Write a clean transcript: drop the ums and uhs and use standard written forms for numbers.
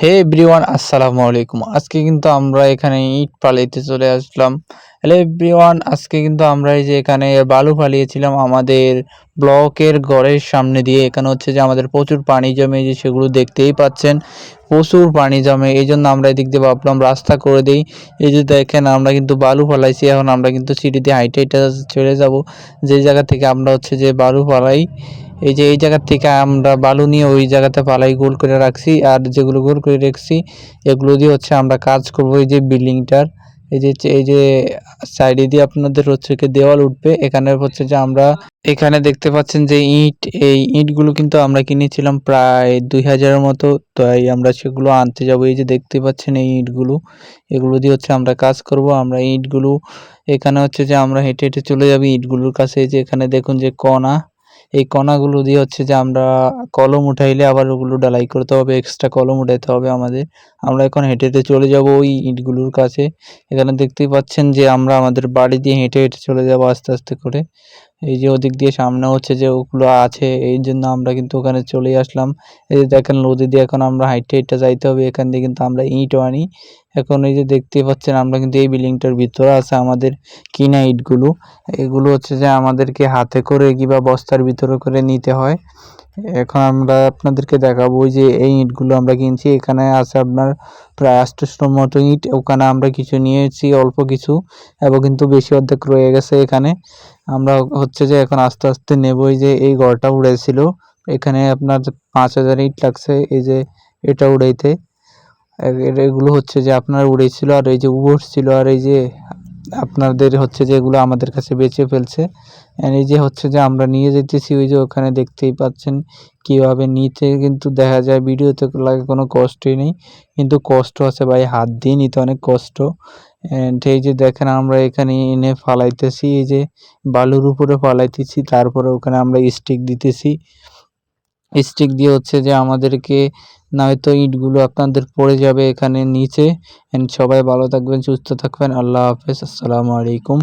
হে everyone, আসসালামু আলাইকুম। আজকে কিন্তু আমরা এখানে ইট ফালাইতে চলে আসলাম। হ্যালো এভরিওয়ান, আজকে কিন্তু আমরা এই যে এখানে বালু ফালিয়েছিলাম আমাদের ব্লকের ঘরের সামনে দিয়ে। এখানে হচ্ছে যে আমাদের প্রচুর পানি জমে, যে সেগুলো দেখতেই পাচ্ছেন প্রচুর পানি জমে। এই জন্য আমরা এদিক দিয়ে ভাবলাম রাস্তা করে দিই। এই যে দেখেন আমরা কিন্তু বালু ফালাইছি, এখন আমরা কিন্তু সিঁড়ি দিয়ে হাইটে হাইটে চলে যাব যে জায়গা থেকে আমরা হচ্ছে যে বালু ফালাই। এই যে এই জায়গা থেকে আমরা বালু নিয়ে ওই জায়গাতে পালাই গোল করে রাখছি, আর যেগুলো গোল করে রাখছি এগুলো দিয়ে হচ্ছে আমরা কাজ করব। এই যে বিল্ডিংটার এই যে সাইডে দিয়ে আপনাদের হচ্ছে কি দেওয়াল উঠবে। এখানে হচ্ছে যে আমরা এখানে দেখতে পাচ্ছেন যে ইট, এই ইটগুলো কিন্তু আমরা কিনেছিলাম প্রায় 2000-এর মতো। তাই আমরা সেগুলো আনতে যাব। এই যে দেখতে পাচ্ছেন এই ইটগুলো, এগুলো দিয়ে হচ্ছে আমরা কাজ করব। আমরা ইটগুলো এখানে হচ্ছে যে আমরা হেঁটে হেঁটে চলে যাবো ইটগুলোর কাছে। এই যে এখানে দেখুন যে কণা, এই কণাগুলো দিয়ে হচ্ছে যে আমরা কলম উঠাইলে আবার ওগুলো ডালাই করতে হবে, এক্সট্রা কলম উঠাইতে হবে আমাদের। আমরা এখন হেঁটে হেঁটে চলে যাব ওই ইটগুলোর কাছে। এখানে দেখতেই পাচ্ছেন যে আমরা আমাদের বাড়ি দিয়ে হেঁটে হেঁটে চলে যাব আস্তে আস্তে করে। এই যে ওদিক দিয়ে সামনে হচ্ছে যে ওগুলো আছে, এই জন্য আমরা কিন্তু ওখানে চলে আসলাম। এই যে দেখেন নদী দিয়ে এখন আমরা হাইটে হাইটে যাইতে হবে। এখান দিয়ে কিন্তু আমরা ইটও আনি। এখন এই যে দেখতেই পাচ্ছেন আমরা কিন্তু এই বিল্ডিংটার ভিতরে আছে আমাদের কিনা ইটগুলো। এগুলো হচ্ছে যে আমাদেরকে হাতে করে কিংবা বস্তার ভিতরে করে নিতে হয়। এখন আমরা আপনাদেরকে দেখাবো ওই যে এই ইটগুলো আমরা কিনছি। এখানে আছে আপনার প্রায় 800 মতো ইট। ওখানে আমরা কিছু নিয়েছি, অল্প কিছু, এবং কিন্তু বেশি অর্ধেক রয়ে গেছে এখানে। আমরা হচ্ছে যে এখন আস্তে আস্তে নেব। এই যে এই ঘরটা উড়েছিল, এখানে আপনার 5000 ইট লাগছে এই যে এটা উড়াইতে। এগুলো হচ্ছে যে আপনার উড়েছিল, আর এই যে উড়ছিল, আর এই যে আপনাদের হচ্ছে যে এগুলো আমাদের কাছে বেচে ফেলছে। এই যে হচ্ছে যে আমরা নিয়ে যেতেছি, ওই যে ওখানে দেখতেই পাচ্ছেন কিভাবে নিতে, কিন্তু দেখা যায় ভিডিওতে লাগে কোনো কষ্টই নেই, কিন্তু কষ্ট আছে ভাই, হাত দিয়ে নিতে অনেক কষ্ট। এই যে দেখেন আমরা এখানে এনে ফালাইতেছি, এই যে বালুর উপরে ফালাইতেছি, তারপরে ওখানে আমরা স্টিক দিতেছি। স্টিক দিয়ে হচ্ছে যে আমাদেরকে, নয়তো ইটগুলো আপনাদের পড়ে যাবে এখানে নিচে। সবাই ভালো থাকবেন, সুস্থ থাকবেন, আল্লাহ হাফেজ, আসসালামু আলাইকুম।